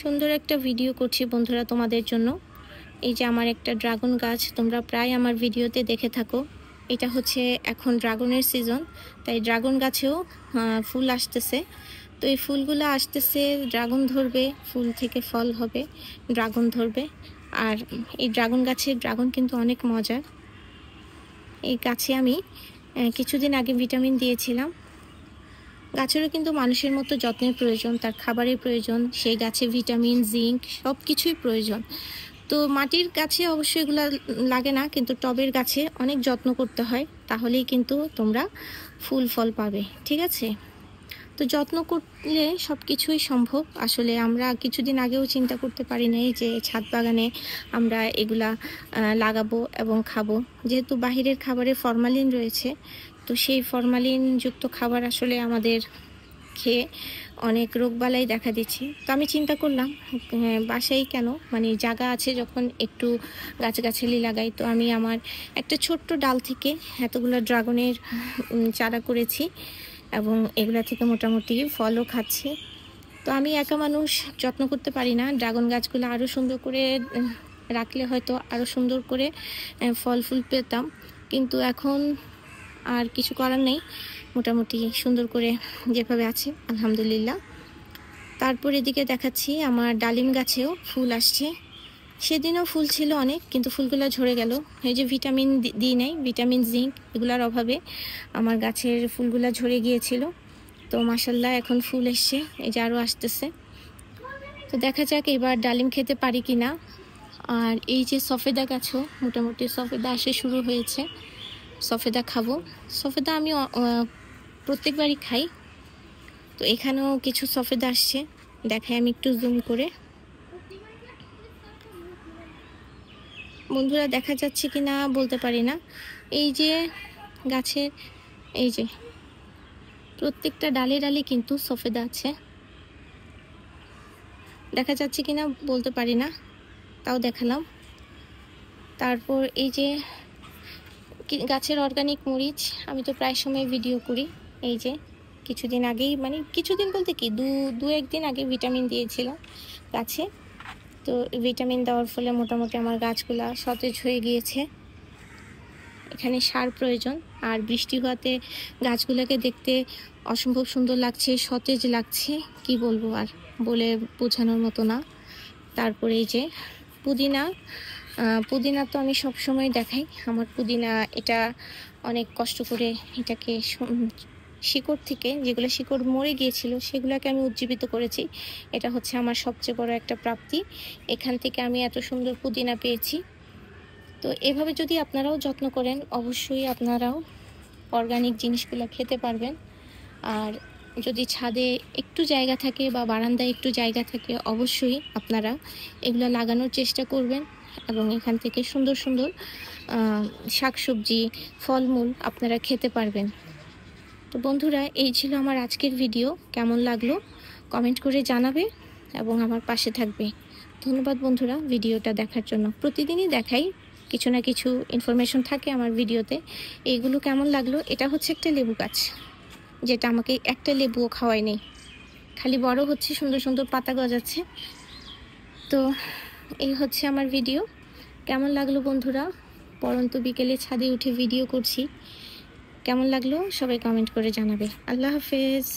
সুন্দর একটা ভিডিও করছি বন্ধুরা তোমাদের জন্য। এই যে আমার একটা ড্রাগন গাছ, তোমরা প্রায় আমার ভিডিওতে দেখে থাকো। এটা হচ্ছে এখন ড্রাগনের সিজন, তাই ড্রাগন গাছেও ফুল আসতেছে। তো এই ফুলগুলো আসতেছে, ড্রাগন ধরবে, ফুল থেকে ফল হবে, ড্রাগন ধরবে। আর এই ড্রাগন গাছের ড্রাগন কিন্তু অনেক মজার। এই গাছে আমি কিছুদিন আগে ভিটামিন দিয়েছিলাম। গাছেরও কিন্তু মানুষের মতো যত্নের প্রয়োজন, তার খাবারের প্রয়োজন, সেই গাছে ভিটামিন, জিঙ্ক সব কিছুই প্রয়োজন। তো মাটির গাছে অবশ্যই এগুলো লাগে না, কিন্তু টবের গাছে অনেক যত্ন করতে হয়, তাহলেই কিন্তু তোমরা ফুল ফল পাবে। ঠিক আছে, তো যত্ন করলে সব কিছুই সম্ভব। আসলে আমরা কিছুদিন আগেও চিন্তা করতে পারি নাই যে ছাদ বাগানে আমরা এগুলা লাগাবো এবং খাবো। যেহেতু বাহিরের খাবারে ফরমালিন রয়েছে, তো সেই ফরমালিনযুক্ত খাবার আসলে আমাদের খেয়ে অনেক রোগবালাই দেখা দিচ্ছে। তো আমি চিন্তা করলাম বাসায় কেন, মানে জায়গা আছে যখন একটু গাছগাছালি লাগাই। তো আমি আমার একটা ছোট্ট ডাল থেকে এতগুলো ড্রাগনের চারা করেছি এবং এগুলা থেকে মোটামুটি ফলও খাচ্ছি। তো আমি একা মানুষ যত্ন করতে পারি না। ড্রাগন গাছগুলো আরও সুন্দর করে রাখলে হয়তো আরও সুন্দর করে ফল ফুল পেতাম, কিন্তু এখন আর কিছু করার নেই। মোটামুটি সুন্দর করে যেভাবে আছে আলহামদুলিল্লাহ। তারপর এদিকে দেখাচ্ছি আমার ডালিম গাছেও ফুল আসছে। সেদিনও ফুল ছিল অনেক, কিন্তু ফুলগুলো ঝরে গেল। এই যে ভিটামিন দিই নাই, ভিটামিন জিঙ্ক এগুলোর অভাবে আমার গাছের ফুলগুলো ঝরে গিয়েছিল। তো মাশাল্লাহ এখন ফুল এসছে, এই যে আরও আসতেছে। তো দেখা যাক এবার ডালিম খেতে পারি কি না। আর এই যে সফেদা গাছও মোটামুটি সফেদা আসে শুরু হয়েছে, সফেদা খাবো। সফেদা আমি প্রত্যেকবারই খাই। তো এখানেও কিছু সফেদা আসছে, দেখাই আমি একটু জুম করে। বন্ধুরা দেখা যাচ্ছে কি না বলতে পারি না। এই যে গাছের এই যে প্রত্যেকটা ডালে ডালে কিন্তু সফেদা আছে, দেখা যাচ্ছে কি না বলতে পারি না, তাও দেখালাম। তারপর এই যে গাছের অর্গানিক মরিচ, আমি তো প্রায় সময় ভিডিও করি। এই যে কিছুদিন আগেই, মানে কিছুদিন বলতে কি দু একদিন আগে ভিটামিন দিয়েছিলাম গাছে। তো ভিটামিন দেওয়ার ফলে মোটামুটি আমার গাছগুলা সতেজ হয়ে গিয়েছে। এখানে সার প্রয়োজন, আর বৃষ্টি হওয়াতে গাছগুলোকে দেখতে অসম্ভব সুন্দর লাগছে, সতেজ লাগছে, কি বলবো আর, বলে বোঝানোর মতো না। তারপরে এই যে পুদিনা, পুদিনা তো আমি সব সময় দেখাই। আমার পুদিনা এটা অনেক কষ্ট করে এটাকে শিকড় থেকে, যেগুলো শিকড় মরে গিয়েছিল সেগুলোকে আমি উজ্জীবিত করেছি। এটা হচ্ছে আমার সবচেয়ে বড় একটা প্রাপ্তি। এখান থেকে আমি এত সুন্দর পুদিনা পেয়েছি। তো এভাবে যদি আপনারাও যত্ন করেন, অবশ্যই আপনারাও অর্গানিক জিনিসগুলো খেতে পারবেন। আর যদি ছাদে একটু জায়গা থাকে বা বারান্দায় একটু জায়গা থাকে, অবশ্যই আপনারা এগুলো লাগানোর চেষ্টা করবেন এবং এখান থেকে সুন্দর সুন্দর শাকসবজি, ফলমূল আপনারা খেতে পারবেন। তো বন্ধুরা, এই ছিল আমার আজকের ভিডিও। কেমন লাগলো কমেন্ট করে জানাবে এবং আমার পাশে থাকবে। ধন্যবাদ বন্ধুরা ভিডিওটা দেখার জন্য। প্রতিদিনই দেখাই, কিছু না কিছু ইনফরমেশন থাকে আমার ভিডিওতে। এইগুলো কেমন লাগলো, এটা হচ্ছে একটা লেবু গাছ, যেটা আমাকে একটা লেবুও খাওয়াই নেই, খালি বড় হচ্ছে, সুন্দর সুন্দর পাতা গজাচ্ছে। তো এই হচ্ছে আমার ভিডিও। কেমন লাগলো বন্ধুরা, পরন্ত বিকেলে ছাদে উঠে ভিডিও করছি, কেমন লাগলো সবাই কমেন্ট করে জানাবে। আল্লাহ হাফেজ।